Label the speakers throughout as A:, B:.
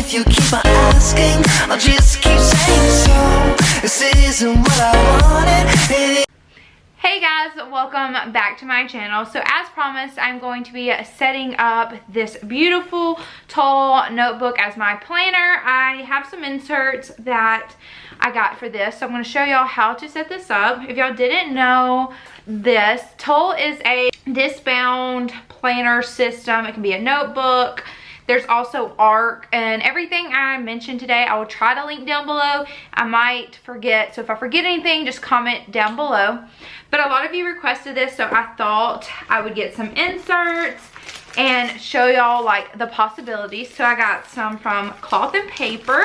A: if you keep on asking, I'll just keep saying so. This isn't what I wanted.
B: Hey guys, welcome back to my channel. So as promised, I'm going to be setting up this beautiful tall notebook as my planner. I have some inserts that I got for this, so I'm going to show y'all how to set this up. If y'all didn't know, this Toll is a Discbound planner system. It can be a notebook. There's also ARC, and everything I mentioned today I will try to link down below. I might forget, so if I forget anything, just comment down below. But a lot of you requested this, so I thought I would get some inserts and show y'all like the possibilities. So I got some from Cloth and Paper.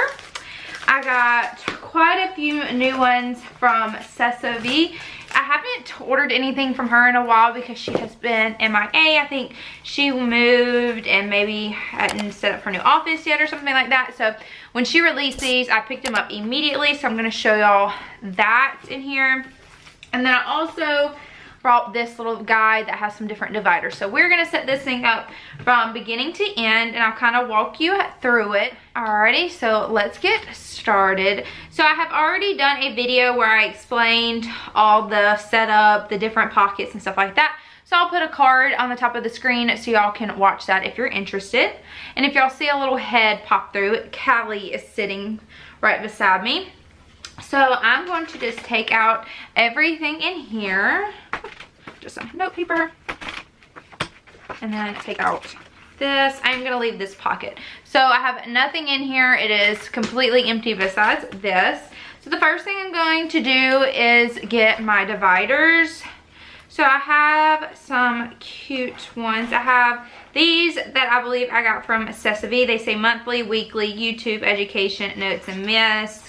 B: I got quite a few new ones from Sesavi. I haven't ordered anything from her in a while because she has been MIA. I think she moved and maybe hadn't set up her new office yet or something like that. So when she released these, I picked them up immediately. So I'm going to show y'all that in here. And then I also brought this little guide that has some different dividers. So we're going to set this thing up from beginning to end, and I'll kind of walk you through it. Alrighty, so let's get started. So I have already done a video where I explained all the setup, the different pockets and stuff like that. So I'll put a card on the top of the screen so y'all can watch that if you're interested. And if y'all see a little head pop through, Callie is sitting right beside me. So I'm going to just take out everything in here, just some note paper, and then take out this. I'm going to leave this pocket. So I have nothing in here. It is completely empty besides this. So the first thing I'm going to do is get my dividers. So I have some cute ones. I have these that I believe I got from Sesavi. They say monthly, weekly, YouTube, education, notes, and misc.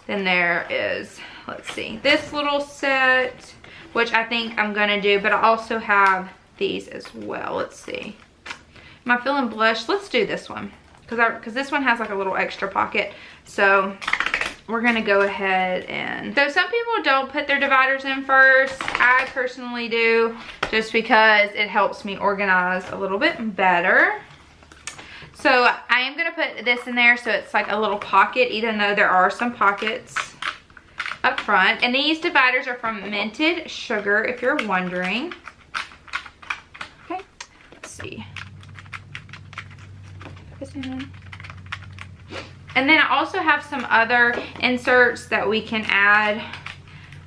B: Then there is, let's see, this little set, which I think I'm gonna do, but I also have these as well. Let's see. Am I feeling blush? Let's do this one, because this one has like a little extra pocket. So we're gonna go ahead and, so some people don't put their dividers in first. I personally do, just because it helps me organize a little bit better. So I am going to put this in there so it's like a little pocket, even though there are some pockets up front. And these dividers are from Minted Sugar, if you're wondering. Okay, let's see. And then I also have some other inserts that we can add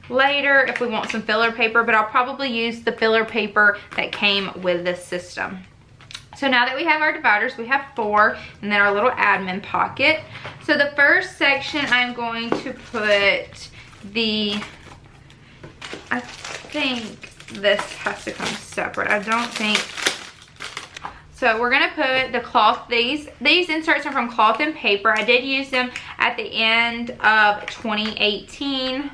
B: later if we want some filler paper, but I'll probably use the filler paper that came with this system. So now that we have our dividers, we have 4, and then our little admin pocket. So the first section, I'm going to put the, I think this has to come separate. I don't think, so we're gonna put the cloth, these inserts are from Cloth and Paper. I did use them at the end of 2018,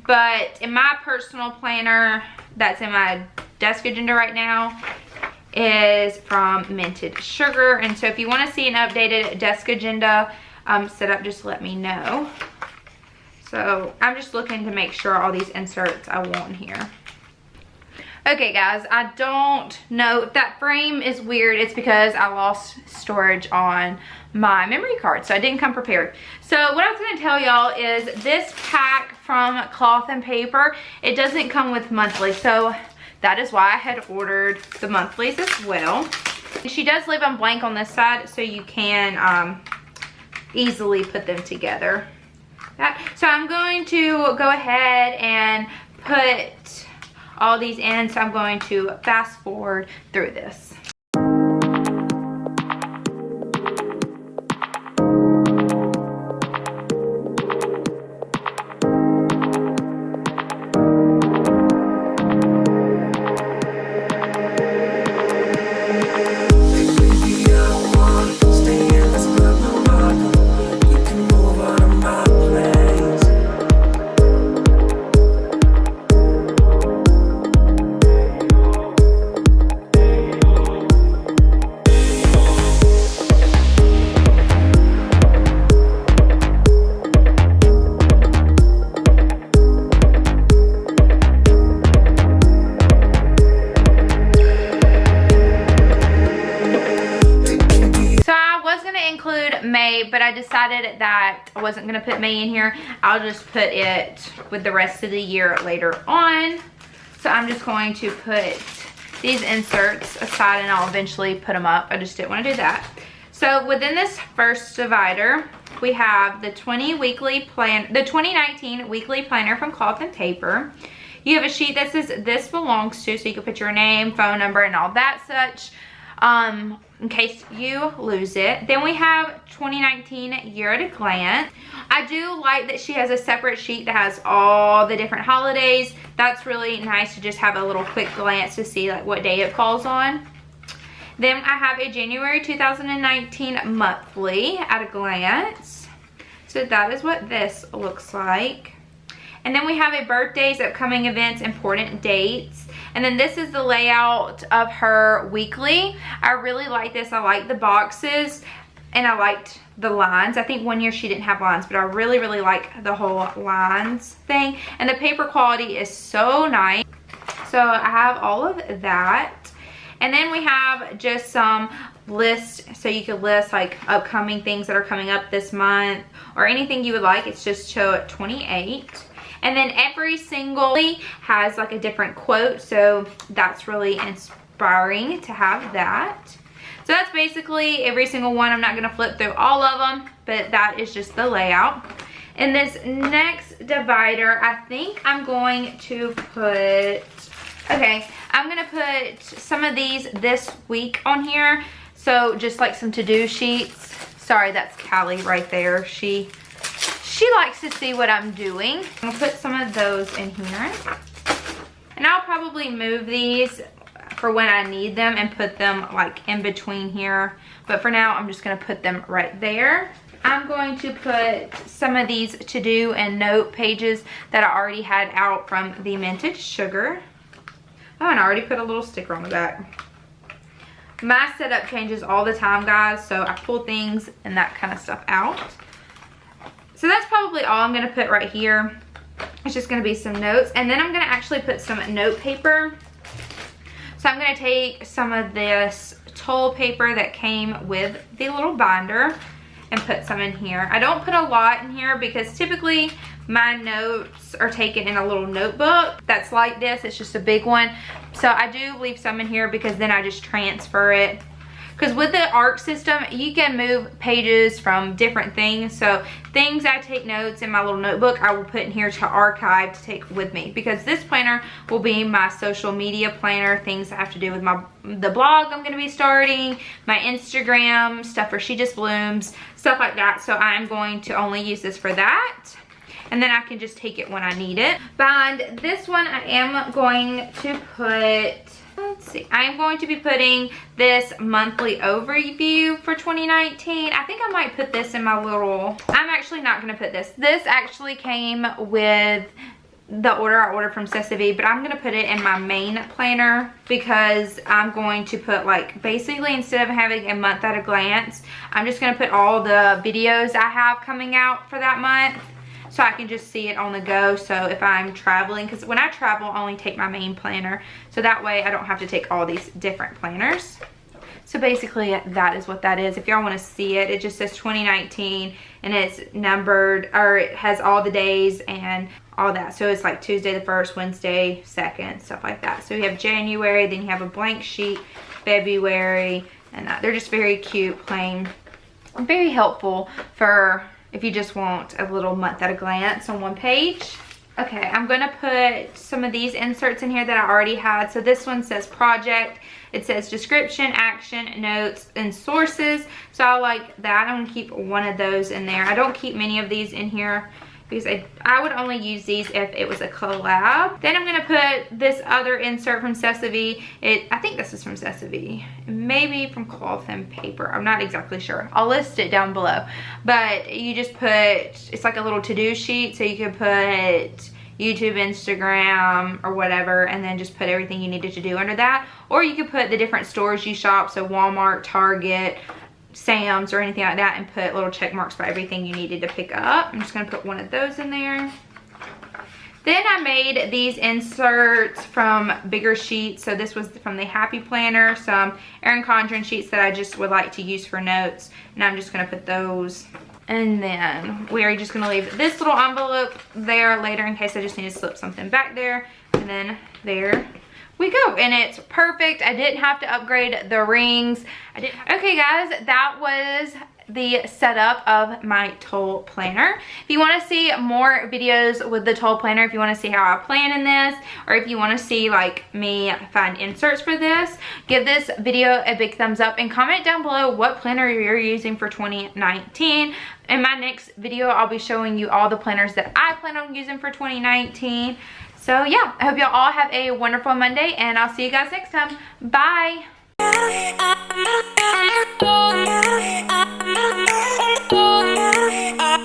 B: but in my personal planner, that's in my desk agenda right now, is from Minted Sugar. And so if you want to see an updated desk agenda setup, just let me know. So I'm just looking to make sure all these inserts I want here. Okay guys, I don't know if that frame is weird. It's because I lost storage on my memory card, so I didn't come prepared. So what I was going to tell y'all is this pack from Cloth and Paper, it doesn't come with monthly, so that is why I had ordered the monthlies as well. She does leave them blank on this side, so you can easily put them together. So I'm going to go ahead and put all these in. So I'm going to fast forward through this. gonna include May, but I decided that I wasn't gonna put May in here. I'll just put it with the rest of the year later on. So I'm just going to put these inserts aside and I'll eventually put them up. I just didn't want to do that. So within this first divider, we have the 2019 weekly planner from Cloth and Paper. You have a sheet that says this belongs to, so you can put your name, phone number, and all that such, in case you lose it. Then we have 2019 year at a glance. I do like that she has a separate sheet that has all the different holidays. That's really nice to just have a little quick glance to see like what day it falls on. Then I have a January 2019 monthly at a glance. So that is what this looks like. And then we have a birthdays, upcoming events, important dates. And then this is the layout of her weekly. I really like this. I like the boxes and I liked the lines. I think one year she didn't have lines, but I really, really like the whole lines thing. And the paper quality is so nice. So I have all of that. And then we have just some lists, so you could list like upcoming things that are coming up this month or anything you would like. It's just show at 28. And then every single has like a different quote, so that's really inspiring to have that. So that's basically every single one. I'm not going to flip through all of them, but that is just the layout. In this next divider, I think I'm going to put, okay, I'm going to put some of these this week on here. So just like some to-do sheets. Sorry, that's Callie right there. She likes to see what I'm doing. I'll put some of those in here. And I'll probably move these for when I need them and put them like in between here. But for now, I'm just gonna put them right there. I'm going to put some of these to-do and note pages that I already had out from the Minted Sugar. Oh, and I already put a little sticker on the back. My setup changes all the time, guys, so I pull things and that kind of stuff out. So that's probably all I'm gonna put right here. It's just gonna be some notes. And then I'm gonna actually put some note paper. So I'm gonna take some of this toll paper that came with the little binder and put some in here. I don't put a lot in here because typically my notes are taken in a little notebook that's like this. It's just a big one. So I do leave some in here because then I just transfer it. Because with the ARC system, you can move pages from different things. So things I take notes in my little notebook, I will put in here to archive to take with me. Because this planner will be my social media planner, things I have to do with the blog I'm going to be starting, my Instagram, stuff for She Just Blooms, stuff like that. So I'm going to only use this for that. And then I can just take it when I need it. Behind this one, I am going to put... Let's see, I'm going to be putting this monthly overview for 2019. I think I might put this in my little, I'm actually not going to put this. This actually came with the order I ordered from Sesame, but I'm going to put it in my main planner because I'm going to put like, basically instead of having a month at a glance, I'm just going to put all the videos I have coming out for that month. So I can just see it on the go. So if I'm traveling, because when I travel, I only take my main planner. So that way I don't have to take all these different planners. So basically that is what that is. If y'all want to see it, it just says 2019 and it's numbered, or it has all the days and all that. So it's like Tuesday the 1st, Wednesday 2nd, stuff like that. So you have January, then you have a blank sheet, February, and that. They're just very cute, plain, very helpful for if you just want a little month at a glance on one page. Okay, I'm gonna put some of these inserts in here that I already had. So this one says project, it says description, action, notes, and sources. So I like that. I'm gonna keep one of those in there. I don't keep many of these in here because I would only use these if it was a collab. Then I'm gonna put this other insert from Sesame. I think this is from Sesame, maybe from Cloth and Paper. I'm not exactly sure. I'll list it down below. But you just put, it's like a little to-do sheet, so you can put YouTube, Instagram, or whatever, and then just put everything you needed to do under that. Or you could put the different stores you shop, so Walmart, Target, Sam's, or anything like that, and put little check marks by everything you needed to pick up. I'm just gonna put one of those in there. Then I made these inserts from bigger sheets. So this was from the Happy Planner, some Erin Condren sheets that I just would like to use for notes. And I'm just gonna put those. And then we are just gonna leave this little envelope there later in case I just need to slip something back there. And then there we go, and it's perfect. I didn't have to upgrade the rings. Okay guys, that was the setup of my toll planner. If you want to see more videos with the toll planner, if you want to see how I plan in this, or if you want to see like me find inserts for this, give this video a big thumbs up and comment down below what planner you're using for 2019. In my next video, I'll be showing you all the planners that I plan on using for 2019. So yeah, I hope y'all all have a wonderful Monday, and I'll see you guys next time. Bye.
A: Oh,